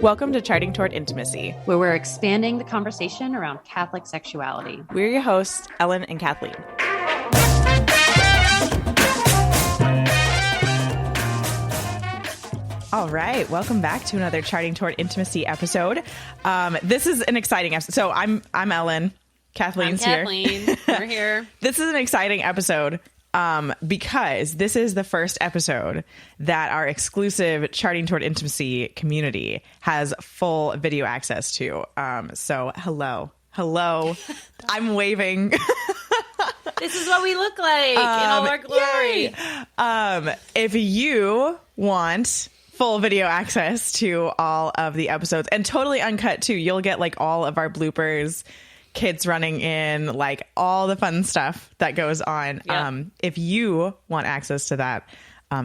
Welcome to Charting Toward Intimacy, where we're expanding the conversation around Catholic sexuality. We're your hosts, Ellen and Kathleen. All right, welcome back to another Charting Toward Intimacy episode. This is an exciting episode. So I'm Ellen. Kathleen's I'm Kathleen. We're here. This is an exciting episode because this is the first episode that our exclusive Charting Toward Intimacy community has full video access to. So hello. I'm waving. This is what we look like in all our glory. If you want full video access to all of the episodes and totally uncut too, you'll get like all of our bloopers, kids running in, like all the fun stuff that goes on. Yeah. If you want access to that,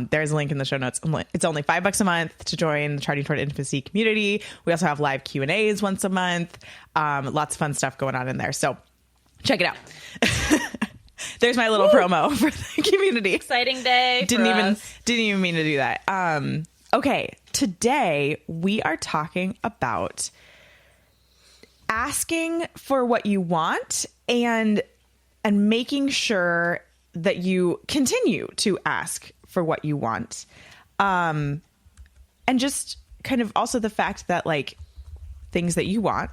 there's a link in the show notes. It's only $5 a month to join the Charting Toward Intimacy community. We also have live Q&As once a month. Lots of fun stuff going on in there. So check it out. There's my little promo for the community. Exciting day. Didn't even mean to do that. Okay, today we are talking about asking for what you want and making sure that you continue to ask for what you want. And just kind of also the fact that like things that you want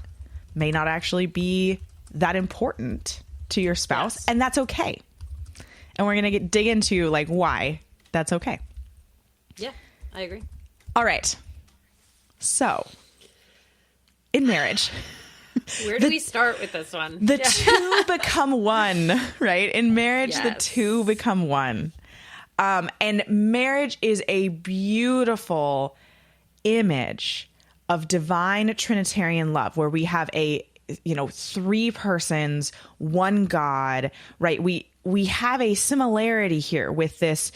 may not actually be that important to your spouse. Yes. And that's okay. And we're going to dig into like why that's okay. Yeah, I agree. All right. So in marriage, where do we start with this one? The two become one, right? In marriage, yes. The two become one. And marriage is a beautiful image of divine Trinitarian love where we have three persons, one God, right? We have a similarity here with this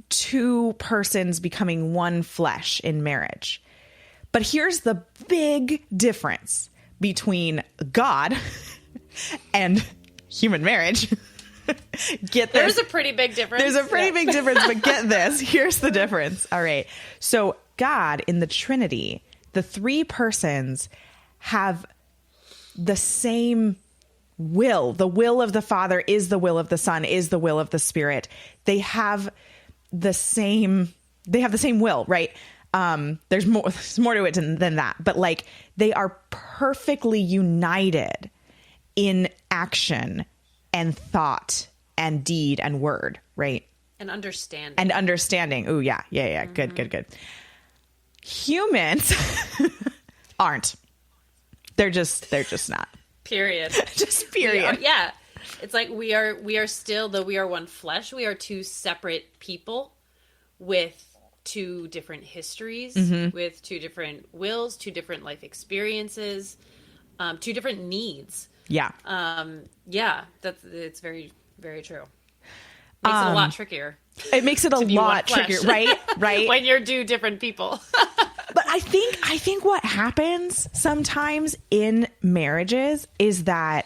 two persons becoming one flesh in marriage. But here's the big difference between God and human marriage. Get this. There's a pretty big difference. There's a pretty big difference, but get this. Here's the difference. All right. So God in the Trinity, the three persons have the same will. The will of the Father is the will of the Son, is the will of the Spirit. They have the same will, right? There's more to it than that, but like they are perfectly united in action and thought and deed and word, right? And understanding. Oh yeah. Mm-hmm. Good. Humans aren't. They're just not. Period. Just period. Yeah. It's like we are still, though we are one flesh, we are two separate people with two different histories, mm-hmm. with two different wills, two different life experiences, two different needs. Yeah. It's very, very true. Makes it a lot trickier. It makes it a lot trickier, right? Right. When you're two different people. But I think what happens sometimes in marriages is that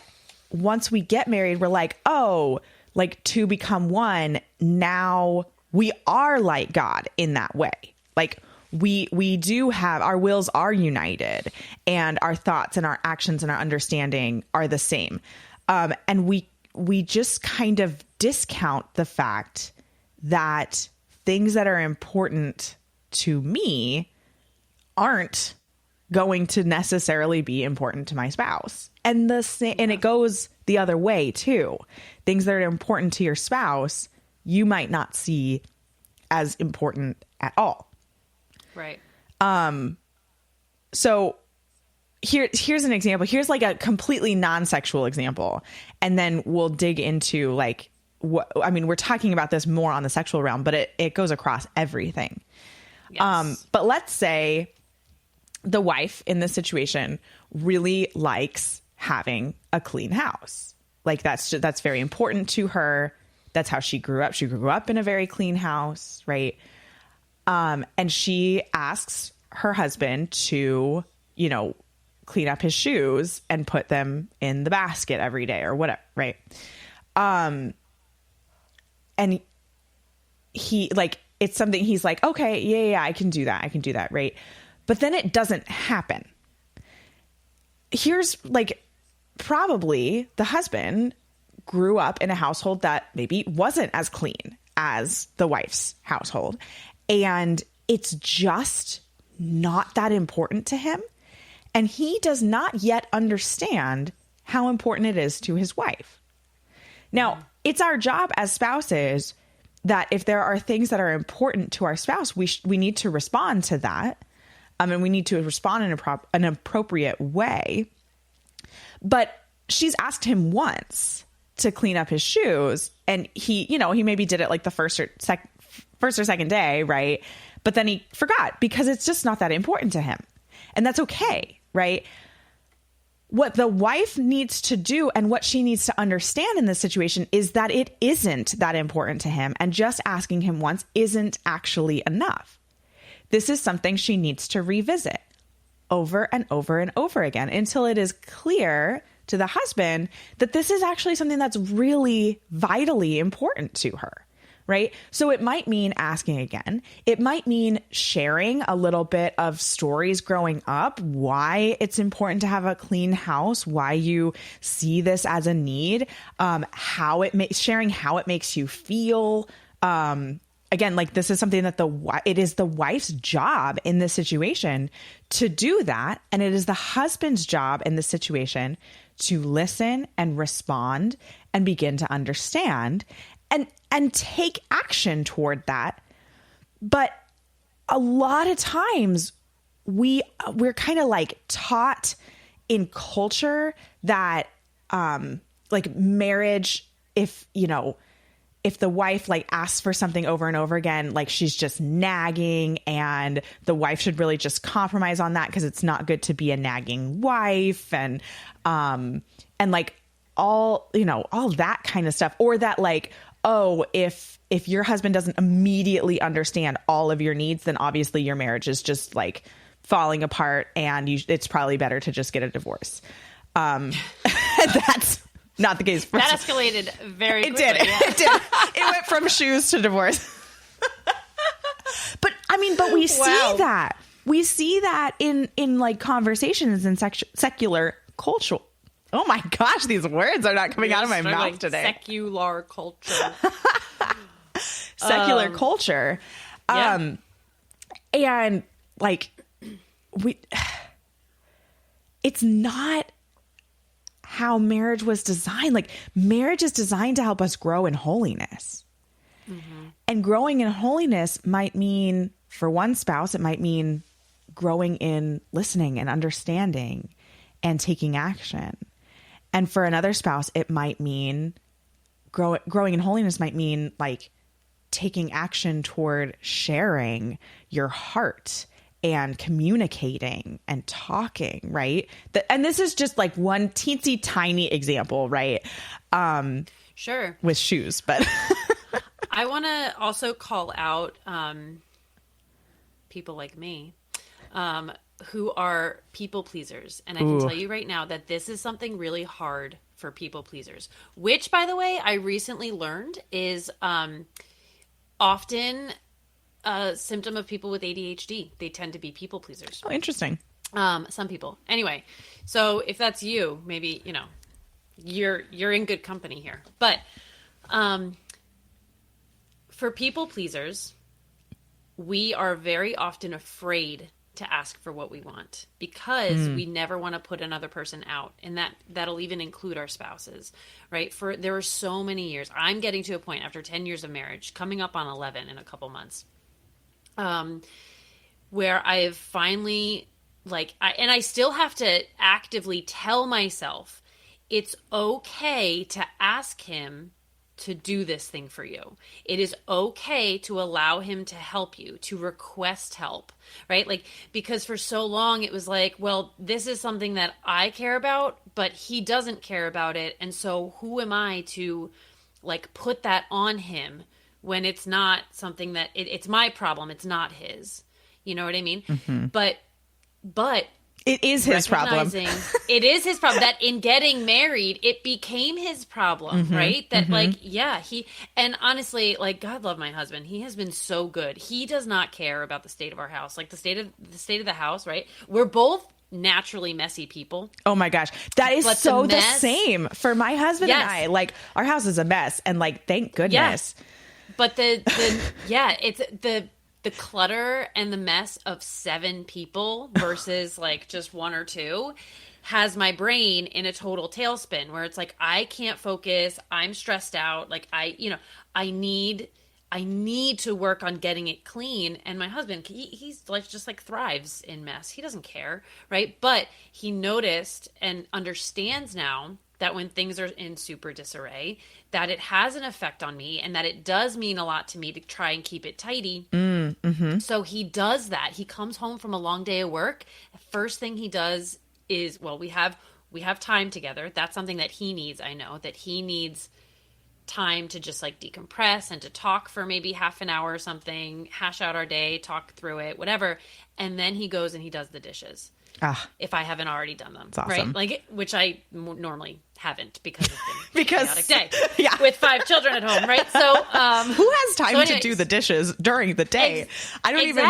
once we get married, we're like, oh, like two become one. Now we are like God in that way. Like we do have, our wills are united and our thoughts and our actions and our understanding are the same. And we just kind of discount the fact that things that are important to me aren't going to necessarily be important to my spouse. And and it goes the other way too. Things that are important to your spouse, you might not see as important at all. Right. So here's an example. Here's like a completely non-sexual example. And then we'll dig into like we're talking about this more on the sexual realm, but it goes across everything. Yes. But let's say the wife in this situation really likes having a clean house. Like that's very important to her. That's how she grew up. She grew up in a very clean house, right? And she asks her husband to, clean up his shoes and put them in the basket every day or whatever, right? And he like, it's something he's like, okay, yeah, I can do that. Right. but then it doesn't happen. Here's like, probably the husband grew up in a household that maybe wasn't as clean as the wife's household. And it's just not that important to him. And he does not yet understand how important it is to his wife. Now, it's our job as spouses that if there are things that are important to our spouse, we need to respond to that. And we need to respond in an appropriate way. But she's asked him once to clean up his shoes, and he maybe did it like the first or second day, right? But then he forgot because it's just not that important to him. And that's okay, right? What the wife needs to do and what she needs to understand in this situation is that it isn't that important to him, and just asking him once isn't actually enough. This is something she needs to revisit over and over and over again until it is clear to the husband that this is actually something that's really vitally important to her, right? So it might mean asking again. It might mean sharing a little bit of stories growing up, why it's important to have a clean house, why you see this as a need, sharing how it makes you feel. Again, like this is something that it is the wife's job in this situation to do that. And it is the husband's job in this situation to listen and respond and begin to understand and take action toward that. But a lot of times we're kind of like taught in culture that like marriage, if the wife like asks for something over and over again, like she's just nagging, and the wife should really just compromise on that because it's not good to be a nagging wife, and like all that kind of stuff. Or that like, oh, if your husband doesn't immediately understand all of your needs, then obviously your marriage is just like falling apart, and it's probably better to just get a divorce. That's not the case. That escalated very quickly. It did. Yeah. It did. It went from shoes to divorce. But we see that. We see that in like conversations in secular culture. Oh my gosh, these words are not coming out of my mouth like today. Secular culture. Secular culture. Yeah. And like it's not how marriage was designed. Like marriage is designed to help us grow in holiness. Mm-hmm. And growing in holiness might mean, for one spouse, it might mean growing in listening and understanding and taking action. And for another spouse, it might mean growing in holiness might mean like taking action toward sharing your heart and communicating and talking, right? And this is just like one teensy tiny example, right? Sure. With shoes, but I want to also call out people like me who are people pleasers. And I can tell you right now that this is something really hard for people pleasers, which, by the way, I recently learned is often a symptom of people with ADHD. They tend to be people pleasers. Oh, interesting. Some people. Anyway, so if that's you, maybe, you're in good company here. But for people pleasers, we are very often afraid to ask for what we want because we never want to put another person out. And that'll even include our spouses, right? There are so many years. I'm getting to a point after 10 years of marriage, coming up on 11 in a couple months, where I have finally I still have to actively tell myself it's okay to ask him to do this thing for you. It is okay to allow him to help you, to request help, right? Like, because for so long it was like, well, this is something that I care about, but he doesn't care about it. And so who am I to like put that on him when it's not something that it's my problem. It's not his, you know what I mean? Mm-hmm. But It is his problem. It is his problem that in getting married, it became his problem, right? That and honestly, like, God love my husband. He has been so good. He does not care about the state of our house, like the state of the house, right? We're both naturally messy people. Oh my gosh. That is the same for my husband and I. Like, our house is a mess, and like, thank goodness. Yes. But it's the clutter and the mess of 7 people versus like just 1 or 2 has my brain in a total tailspin where it's like, I can't focus. I'm stressed out. Like I need to work on getting it clean. And my husband, he's like, just like thrives in mess. He doesn't care. Right. But he noticed and understands now that when things are in super disarray, that it has an effect on me and that it does mean a lot to me to try and keep it tidy. So he does that. He comes home from a long day of work. The first thing he does is, well, we have time together. That's something that he needs. I know that he needs time to just like decompress and to talk for maybe half an hour or something, hash out our day, talk through it, whatever. And then he goes and he does the dishes. If I haven't already done them, awesome. Right? Like, which I normally haven't because it's been a chaotic day with 5 children at home, right? So, who has time to do the dishes during the day? I don't even,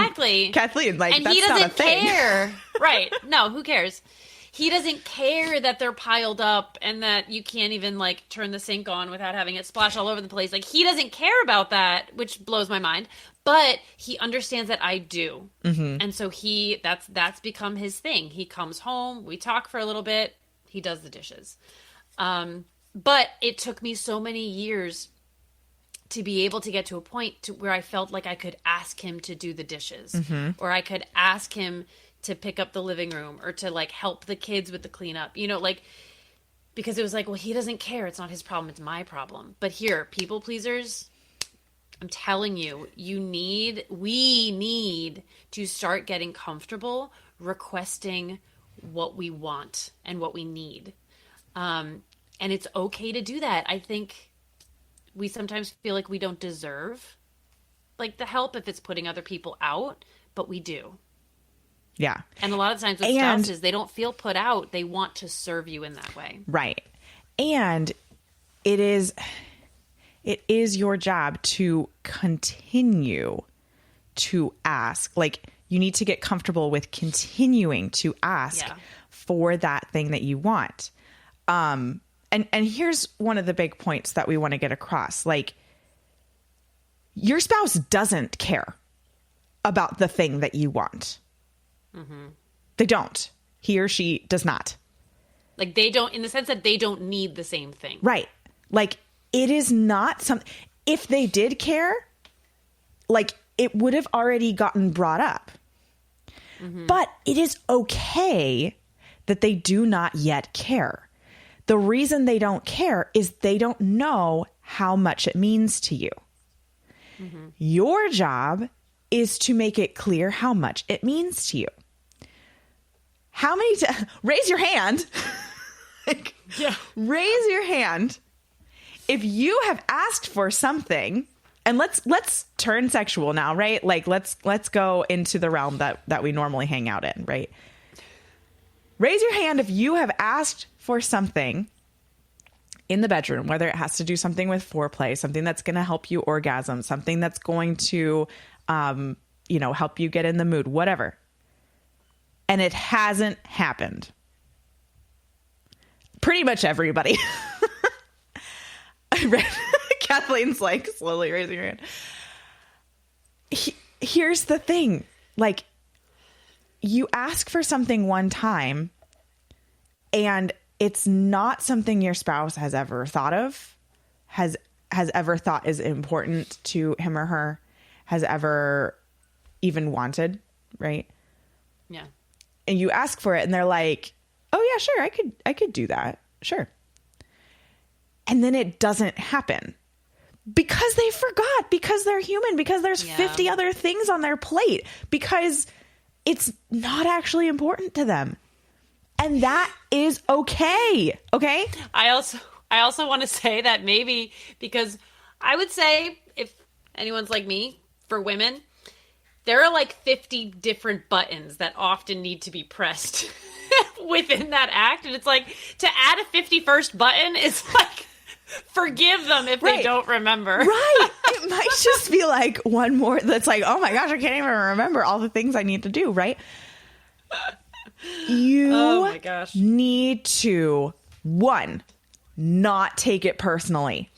Kathleen, like, and that's he doesn't not a thing. Care, right? No, who cares? He doesn't care that they're piled up and that you can't even like turn the sink on without having it splash all over the place. Like, he doesn't care about that, which blows my mind. But he understands that I do. And so that's become his thing. He comes home, we talk for a little bit, he does the dishes. But it took me so many years to be able to get to a point where I felt like I could ask him to do the dishes, or I could ask him to pick up the living room, or to like help the kids with the cleanup, like, because it was like, well, he doesn't care. It's not his problem. It's my problem. But here, people pleasers, I'm telling you, we need to start getting comfortable requesting what we want and what we need. And it's okay to do that. I think we sometimes feel like we don't deserve like the help if it's putting other people out, but we do. Yeah. And a lot of times with spouses, they don't feel put out. They want to serve you in that way. Right. And it is your job to continue to ask. Like, you need to get comfortable with continuing to ask for that thing that you want. And here's one of the big points that we want to get across. Like, your spouse doesn't care about the thing that you want. They don't. He or she does not. Like, they don't, in the sense that they don't need the same thing. Right. Like, it is not something, if they did care, like, it would have already gotten brought up. But it is okay that they do not yet care. The reason they don't care is they don't know how much it means to you. Your job is to make it clear how much it means to you. How many raise your hand. Raise your hand if you have asked for something, and let's turn sexual now, right? Like, let's go into the realm that we normally hang out in, right? Raise your hand if you have asked for something in the bedroom, whether it has to do something with foreplay, something that's going to help you orgasm, something that's going to, help you get in the mood, whatever. And it hasn't happened. Pretty much everybody. Kathleen's like slowly raising her hand. Here's the thing. Like, you ask for something one time and it's not something your spouse has ever thought of, has ever thought is important to him or her, has ever even wanted, right? Yeah. And you ask for it and they're like, oh yeah, sure, I could do that. Sure. And then it doesn't happen because they forgot, because they're human, because there's 50 other things on their plate, because it's not actually important to them. And that is okay. Okay. I also want to say that maybe, because I would say if anyone's like me, for women, there are like 50 different buttons that often need to be pressed within that act. And it's like, to add a 51st button is like, forgive them if they don't remember. Right. It might just be like one more that's like, oh my gosh, I can't even remember all the things I need to do, right? You oh my gosh. need to, one, not take it personally.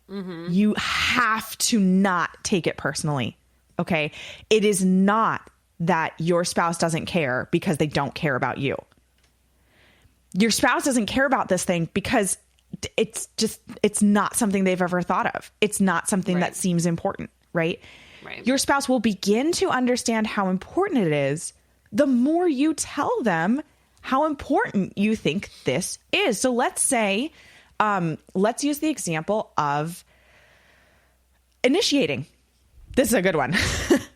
Mm-hmm. You have to not take it personally. Okay. It is not that your spouse doesn't care because they don't care about you. Your spouse doesn't care about this thing because it's not something they've ever thought of. It's not something that seems important, right? Your spouse will begin to understand how important it is the more you tell them how important you think this is. So let's say, let's use the example of initiating. This is a good one,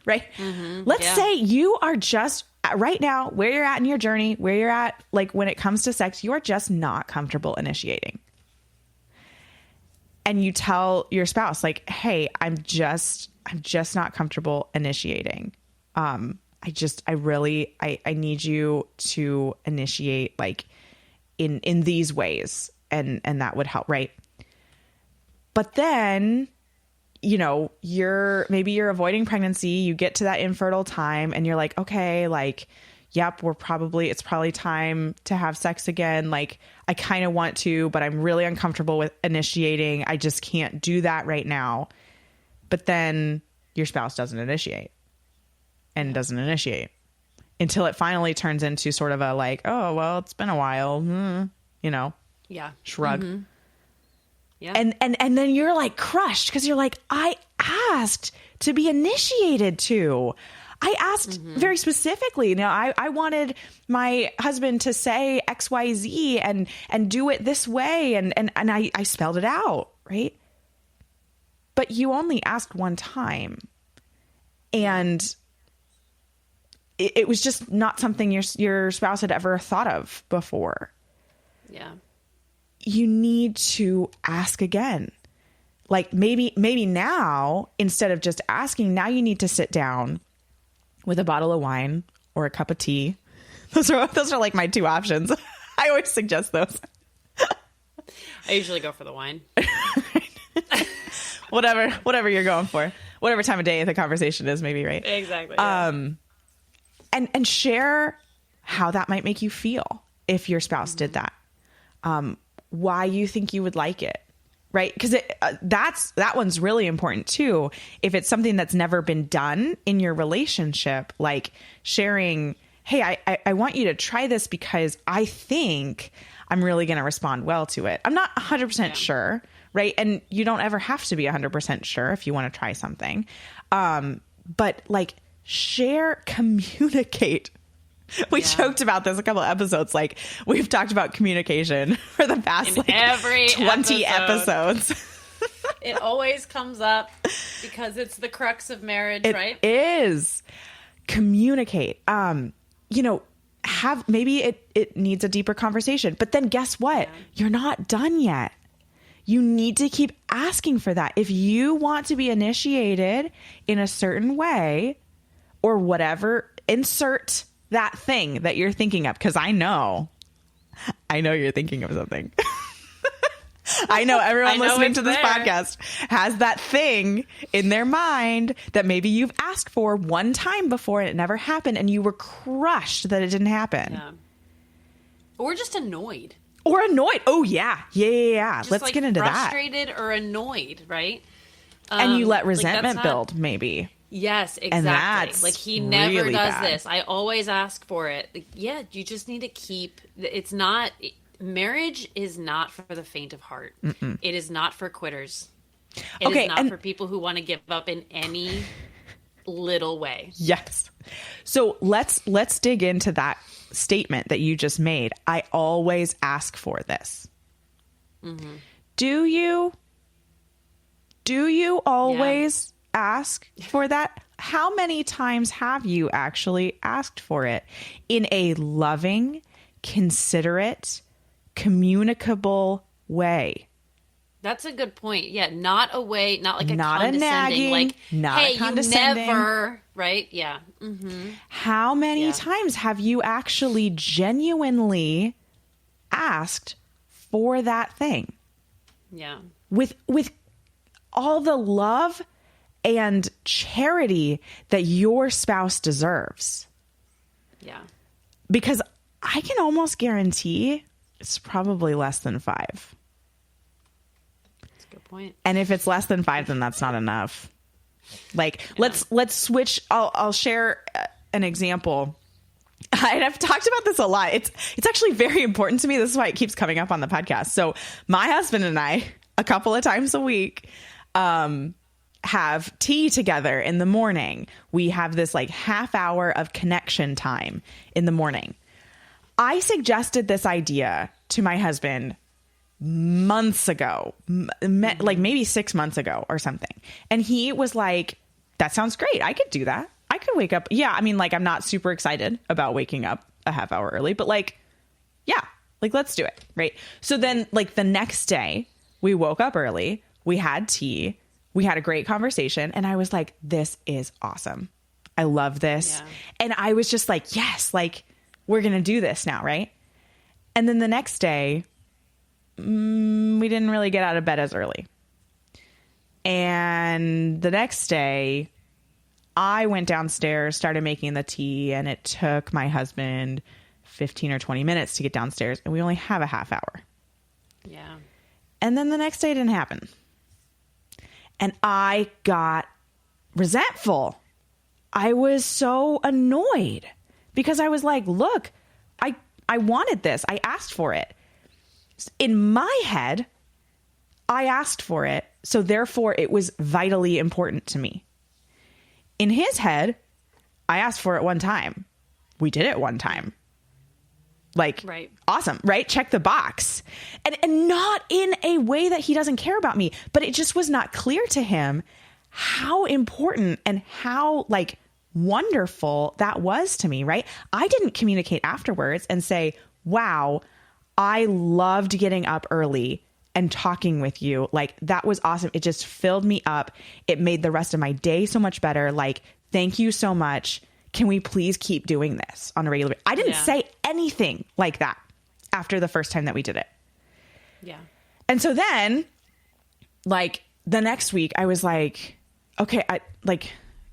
right? Mm-hmm, let's say you are just right now where you're at in your journey, where you're at, like when it comes to sex, you are just not comfortable initiating. And you tell your spouse like, hey, I'm just not comfortable initiating. I need you to initiate like in these ways. And that would help. Right. But then, you know, maybe you're avoiding pregnancy, you get to that infertile time and you're like, okay, like, yep, it's probably time to have sex again. Like, I kind of want to, but I'm really uncomfortable with initiating. I just can't do that right now. But then your spouse doesn't initiate until it finally turns into sort of a like, oh, well, it's been a while, you know, shrug. Mm-hmm. Yeah. And then you're like crushed because you're like, I asked to be initiated to. I asked very specifically. You know, I wanted my husband to say XYZ and do it this way. And I spelled it out, right? But you only asked one time. And it was just not something your spouse had ever thought of before. Yeah. You need to ask again. Like maybe now, instead of just asking, now you need to sit down with a bottle of wine or a cup of tea. Those are like my two options. I always suggest those. I usually go for the wine. Whatever you're going for. Whatever time of day the conversation is, maybe, right? Exactly. Yeah. And share how that might make you feel if your spouse did that. Why you think you would like it, right? Because that one's really important too. If it's something that's never been done in your relationship, like sharing, hey, I want you to try this because I think I'm really going to respond well to it. I'm not 100% sure, right? And you don't ever have to be 100% sure if you want to try something. But like share, communicate. We joked about this a couple of episodes. Like we've talked about communication for the past every 20 episodes. It always comes up because it's the crux of marriage, right? It is. Communicate. You know, maybe it needs a deeper conversation, but then guess what? Yeah. You're not done yet. You need to keep asking for that. If you want to be initiated in a certain way or whatever, insert that thing that you're thinking of. Because I know you're thinking of something. I know everyone listening to this podcast has that thing in their mind that maybe you've asked for one time before and it never happened and you were crushed that it didn't happen. Yeah. Or just annoyed. Oh, yeah. Just Let's like get into that. Frustrated or annoyed, right? And you let resentment build, maybe. Yes, exactly. And that's like he never really does bad. this. I always ask for it. Like, yeah, you just need to keep. It's not. Marriage is not for the faint of heart. Mm-mm. It is not for quitters. It is not for people who want to give up in any little way. Yes. So let's dig into that statement that you just made. I always ask for this. Mm-hmm. Do you always ask for that? How many times have you actually asked for it in a loving, considerate, communicable way? That's a good point. Yeah, not a way, not like a Not a condescending, nagging, like, not a hey, you condescending. never, right? Yeah. Mm-hmm. How many Yeah. times have you actually genuinely asked for that thing Yeah. with all the love and charity that your spouse deserves? Yeah. Because I can almost guarantee it's probably less than 5. That's a good point. And if it's less than 5, then that's not enough. Like, let's switch. I'll share an example. And I've talked about this a lot. It's actually very important to me. This is why it keeps coming up on the podcast. So my husband and I, a couple of times a week, have tea together in the morning. We have this like half hour of connection time in the morning. I suggested this idea to my husband months ago, like maybe 6 months ago or something. And he was like, that sounds great. I could do that. I could wake up. Yeah. I mean, like, I'm not super excited about waking up a half hour early, but like, yeah, like, let's do it. Right. So then like the next day we woke up early, we had tea, we had a great conversation. And I was like, this is awesome. I love this. Yeah. And I was just like, yes, like, we're going to do this now. Right. And then the next day, we didn't really get out of bed as early. And the next day, I went downstairs, started making the tea, and it took my husband 15 or 20 minutes to get downstairs, and we only have a half hour. Yeah. And then the next day didn't happen. And I got resentful. I was so annoyed because I was like, look, I wanted this. I asked for it. In my head, I asked for it, so therefore it was vitally important to me. In his head, I asked for it one time. We did it one time. Like, right. Awesome, right? Check the box. And not in a way that he doesn't care about me, but it just was not clear to him how important and how like wonderful that was to me, right? I didn't communicate afterwards and say, wow, I loved getting up early and talking with you. Like, that was awesome. It just filled me up. It made the rest of my day so much better. Like, thank you so much. Can we please keep doing this on a regular basis? I didn't say anything like that after the first time that we did it. Yeah. And so then, like, the next week I was like, okay,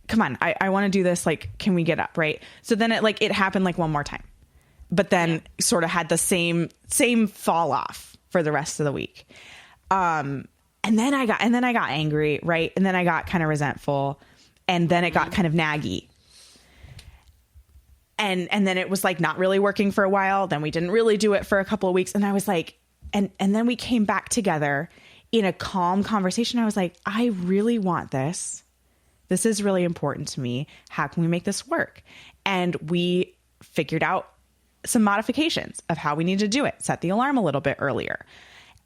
come on, I want to do this. Like, can we get up? Right. So then it happened like one more time, but then sort of had the same fall off for the rest of the week. And then I got angry. Right. And then I got kind of resentful, and then it got kind of naggy. And then it was like not really working for a while. Then we didn't really do it for a couple of weeks. And I was like, and then we came back together in a calm conversation. I was like, I really want this. This is really important to me. How can we make this work? And we figured out some modifications of how we need to do it. Set the alarm a little bit earlier.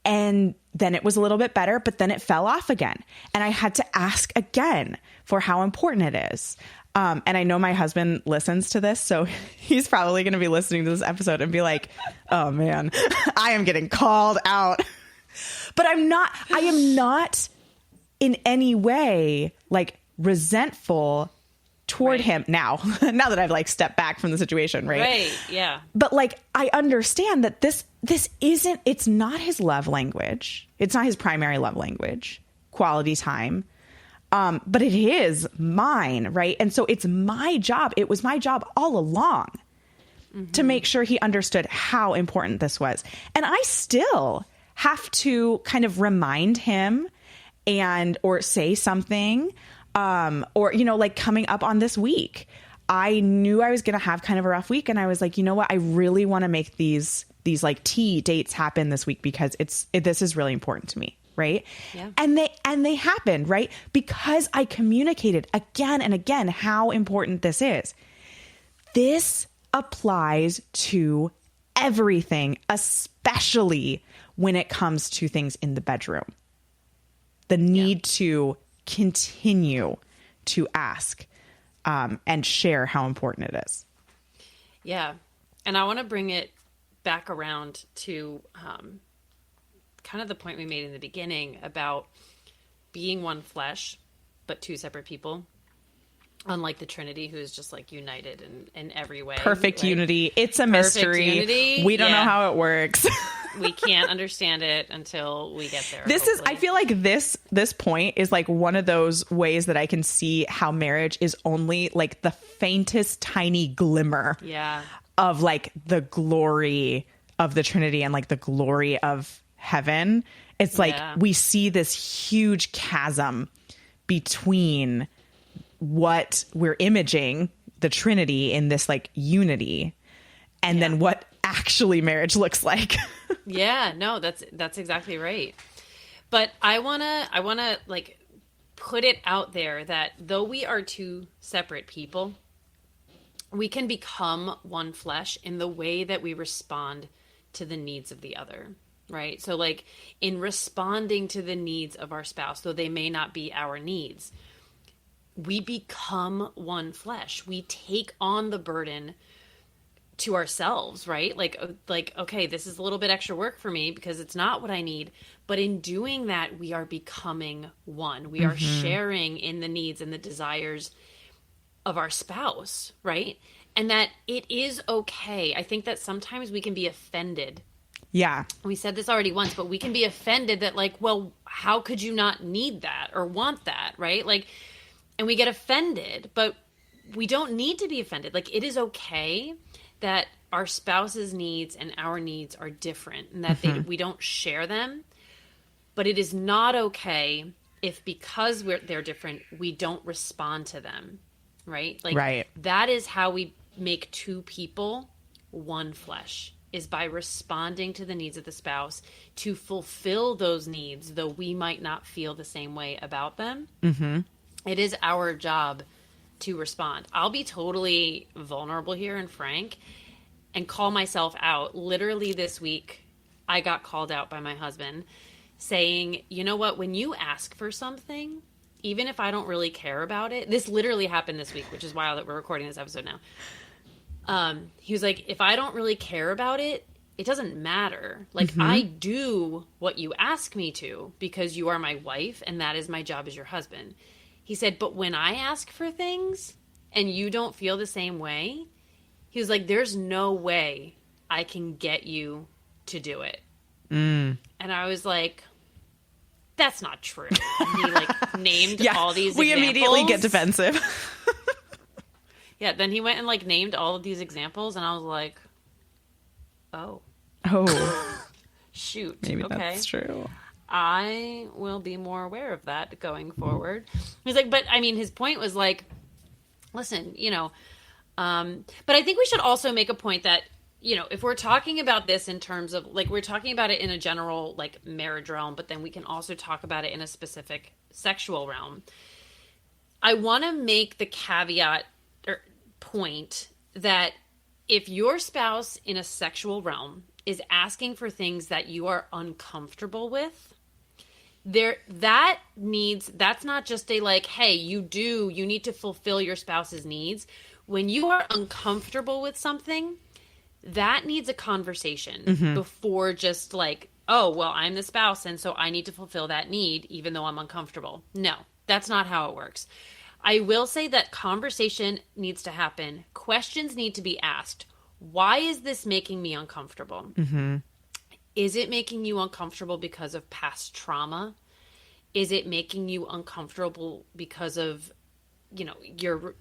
And then it was a little bit better, but then it fell off again. And I had to ask again for how important it is. And I know my husband listens to this, so he's probably going to be listening to this episode and be like, oh man, I am getting called out. But I am not in any way like resentful toward him now that I've like stepped back from the situation. Right. Yeah. But like, I understand that this it's not his love language. It's not his primary love language, quality time. But it is mine. Right. And so it's my job. It was my job all along to make sure he understood how important this was. And I still have to kind of remind him or say something, or, like coming up on this week, I knew I was going to have kind of a rough week. And I was like, you know what? I really want to make these like tea dates happen this week because this is really important to me. Right. Yeah. And they happened. Right. Because I communicated again and again how important this is. This applies to everything, especially when it comes to things in the bedroom. The need to continue to ask and share how important it is. Yeah. And I want to bring it back around to kind of the point we made in the beginning about being one flesh, but two separate people. Unlike the Trinity, who is just like united in every way. Perfect right? unity. It's a Perfect mystery. Unity. We don't know how it works. We can't understand it until we get there. This hopefully. I feel like this point is like one of those ways that I can see how marriage is only like the faintest tiny glimmer of like the glory of the Trinity and like the glory of heaven. It's like we see this huge chasm between what we're imaging, the Trinity in this like unity, and then what actually marriage looks like. No, that's exactly right. But I want to like put it out there that though we are two separate people, we can become one flesh in the way that we respond to the needs of the other, right? So like in responding to the needs of our spouse, though they may not be our needs, we become one flesh. We take on the burden to ourselves, right? Like, okay, this is a little bit extra work for me because it's not what I need. But in doing that, we are becoming one. We are sharing in the needs and the desires of our spouse, right? And that it is okay. I think that sometimes we can be offended. Yeah. We said this already once, but we can be offended that like, well, how could you not need that or want that, right? Like, and we get offended, but we don't need to be offended. Like, it is okay that our spouse's needs and our needs are different and that we don't share them. But it is not okay if because they're different, we don't respond to them, right? Like, that is how we make two people one flesh, is by responding to the needs of the spouse to fulfill those needs, though we might not feel the same way about them. It is our job to respond. I'll be totally vulnerable here and frank and call myself out. Literally this week, I got called out by my husband saying, you know what, when you ask for something, even if I don't really care about it, this literally happened this week, which is wild that we're recording this episode now. He was like, if I don't really care about it, it doesn't matter. Like, I do what you ask me to because you are my wife and that is my job as your husband. He said, but when I ask for things and you don't feel the same way, he was like, there's no way I can get you to do it. And I was like, that's not true. And he like named all these examples. We immediately get defensive. Then he went and like named all of these examples and I was like, oh. Shoot. Maybe that's true. I will be more aware of that going forward. He's like, but I mean, his point was like, listen, you know, but I think we should also make a point that, you know, if we're talking about this in terms of like, we're talking about it in a general like marriage realm, but then we can also talk about it in a specific sexual realm. I want to make the caveat or point that if your spouse in a sexual realm is asking for things that you are uncomfortable with, that's not just a like, hey, you need to fulfill your spouse's needs. When you are uncomfortable with something, that needs a conversation before just like, oh, well, I'm the spouse and so I need to fulfill that need even though I'm uncomfortable. No, that's not how it works. I will say that conversation needs to happen. Questions need to be asked. Why is this making me uncomfortable? Is it making you uncomfortable because of past trauma? Is it making you uncomfortable because of, you know, your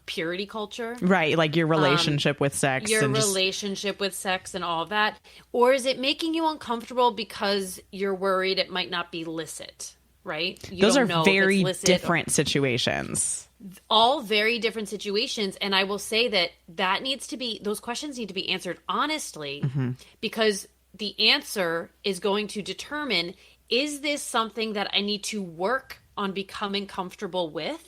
purity culture? Right, like your relationship with sex. Your relationship with sex and all of that. Or is it making you uncomfortable because you're worried it might not be licit, right? Those are very different situations. All very different situations. And I will say that needs to be, those questions need to be answered honestly because the answer is going to determine, is this something that I need to work on becoming comfortable with?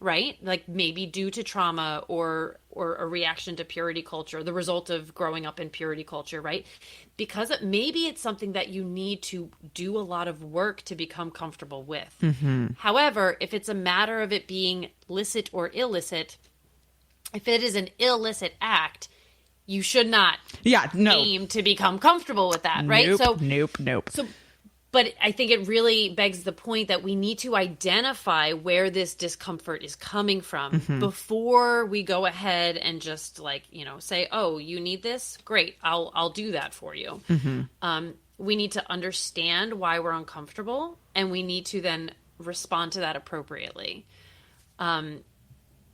Right? Like maybe due to trauma or a reaction to purity culture, the result of growing up in purity culture, right? Because maybe it's something that you need to do a lot of work to become comfortable with. However, if it's a matter of it being licit or illicit, if it is an illicit act, you should not aim to become comfortable with that, right? Nope. But I think it really begs the point that we need to identify where this discomfort is coming from before we go ahead and just like, say, oh, you need this? Great. I'll do that for you. We need to understand why we're uncomfortable, and we need to then respond to that appropriately.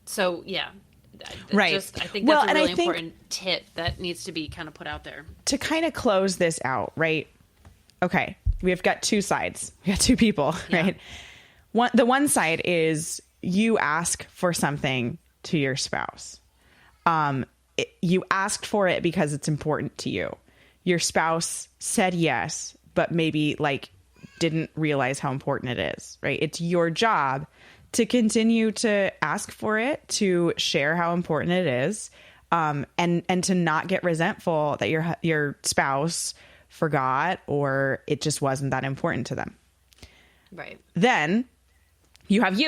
So yeah. Right. I think that's a really important tip that needs to be kind of put out there. To kind of close this out, right? Okay. We've got two sides. We got two people, right? The one side is you ask for something to your spouse. You asked for it because it's important to you. Your spouse said yes, but maybe like didn't realize how important it is, right? It's your job to continue to ask for it, to share how important it is, and to not get resentful that your spouse forgot or it just wasn't that important to them. Right. Then you have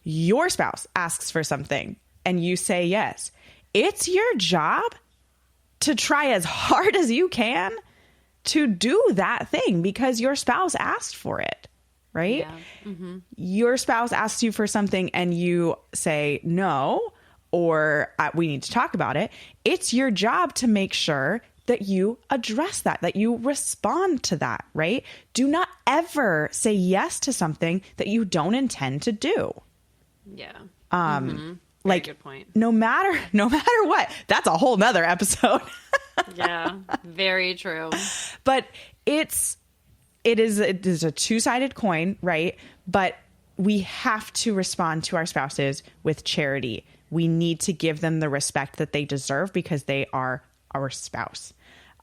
your spouse asks for something and you say yes. It's your job to try as hard as you can to do that thing because your spouse asked for it, right? Yeah. Your spouse asks you for something and you say no, or we need to talk about it. It's your job to make sure that you address that you respond to that, right? Do not ever say yes to something that you don't intend to do. Yeah. Like, good point. No matter what, that's a whole nother episode. Yeah, very true. But it is a two-sided coin, right? But we have to respond to our spouses with charity. We need to give them the respect that they deserve because they are our spouse.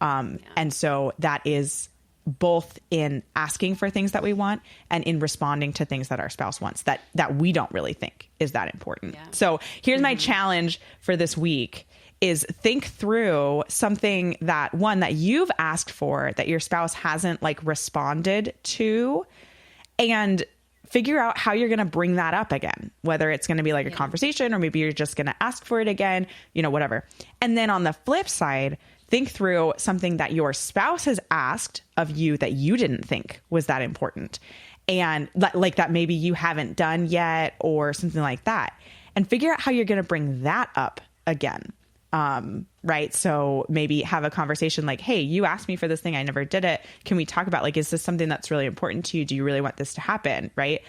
And so that is both in asking for things that we want and in responding to things that our spouse wants that we don't really think is that important. Yeah. So here's my challenge for this week is think through something that you've asked for that your spouse hasn't like responded to, and figure out how you're going to bring that up again, whether it's going to be like a conversation or maybe you're just going to ask for it again, whatever. And then on the flip side, think through something that your spouse has asked of you that you didn't think was that important. And like that maybe you haven't done yet or something like that. And figure out how you're going to bring that up again. Right. So maybe have a conversation like, hey, you asked me for this thing. I never did it. Can we talk about is this something that's really important to you? Do you really want this to happen? Right.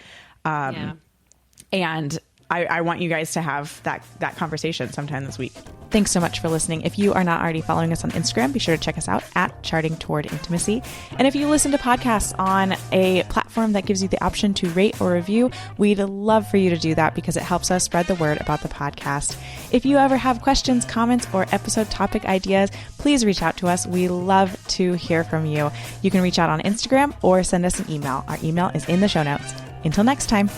And I want you guys to have that conversation sometime this week. Thanks so much for listening. If you are not already following us on Instagram, be sure to check us out at Charting Toward Intimacy. And if you listen to podcasts on a platform that gives you the option to rate or review, we'd love for you to do that because it helps us spread the word about the podcast. If you ever have questions, comments, or episode topic ideas, please reach out to us. We love to hear from you. You can reach out on Instagram or send us an email. Our email is in the show notes. Until next time.